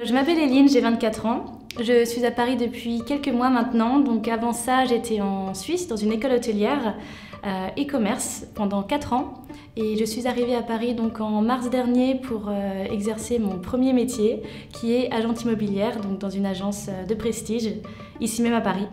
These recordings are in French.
Je m'appelle Eline, j'ai 24 ans. Je suis à Paris depuis quelques mois maintenant. Donc avant ça, j'étais en Suisse dans une école hôtelière e-commerce pendant 4 ans. Et je suis arrivée à Paris donc en mars dernier pour exercer mon premier métier qui est agente immobilière, donc dans une agence de prestige, ici même à Paris.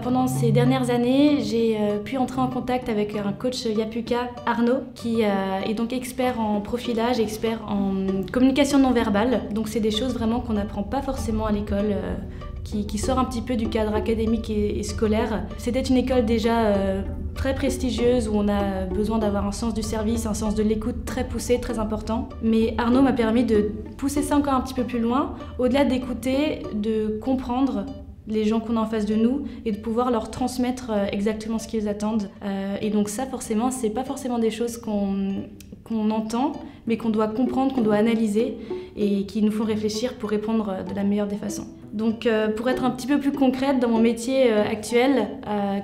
Pendant ces dernières années, j'ai pu entrer en contact avec un coach Yapuka, Arnaud, qui est donc expert en profilage, expert en communication non verbale. Donc c'est des choses vraiment qu'on n'apprend pas forcément à l'école, qui sort un petit peu du cadre académique et scolaire. C'était une école déjà très prestigieuse où on a besoin d'avoir un sens du service, un sens de l'écoute très poussé, très important. Mais Arnaud m'a permis de pousser ça encore un petit peu plus loin, au-delà d'écouter, de comprendre les gens qu'on a en face de nous et de pouvoir leur transmettre exactement ce qu'ils attendent. Et donc ça, forcément, c'est pas forcément des choses qu'on entend, mais qu'on doit comprendre, qu'on doit analyser et qui nous font réfléchir pour répondre de la meilleure des façons. Donc pour être un petit peu plus concrète dans mon métier actuel,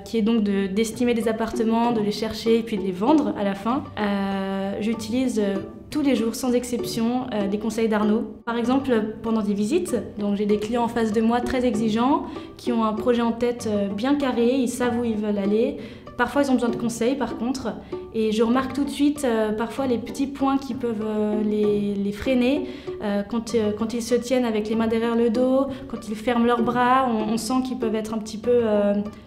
qui est donc d'estimer des appartements, de les chercher et puis de les vendre à la fin, j'utilise tous les jours, sans exception, des conseils d'Arnaud. Par exemple, pendant des visites, donc j'ai des clients en face de moi très exigeants, qui ont un projet en tête bien carré, ils savent où ils veulent aller. Parfois, ils ont besoin de conseils, par contre, et je remarque tout de suite parfois les petits points qui peuvent les freiner. Quand ils se tiennent avec les mains derrière le dos, quand ils ferment leurs bras, on sent qu'ils peuvent être un petit peu...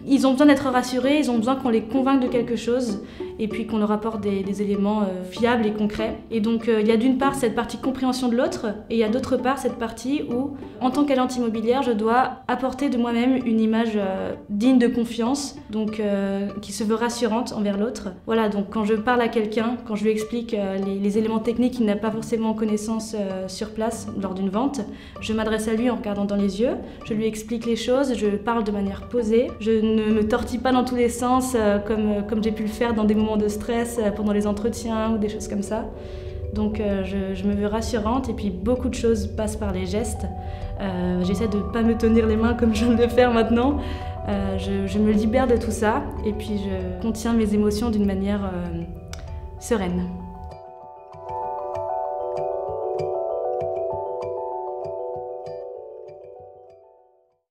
Ils ont besoin d'être rassurés, ils ont besoin qu'on les convainque de quelque chose, et puis qu'on leur apporte des éléments fiables et concrets. Et donc, il y a d'une part cette partie compréhension de l'autre, et il y a d'autre part cette partie où, en tant qu'agente immobilière, je dois apporter de moi-même une image digne de confiance, donc qui se veut rassurante envers l'autre. Voilà, donc quand je parle à quelqu'un, quand je lui explique les éléments techniques qu'il n'a pas forcément en connaissance sur place lors d'une vente, je m'adresse à lui en regardant dans les yeux, je lui explique les choses, je parle de manière posée, je ne me tortille pas dans tous les sens comme j'ai pu le faire dans des moments de stress pendant les entretiens ou des choses comme ça. Donc je me veux rassurante et puis beaucoup de choses passent par les gestes. J'essaie de ne pas me tenir les mains comme je viens de le faire maintenant. Je me libère de tout ça et puis je contiens mes émotions d'une manière sereine.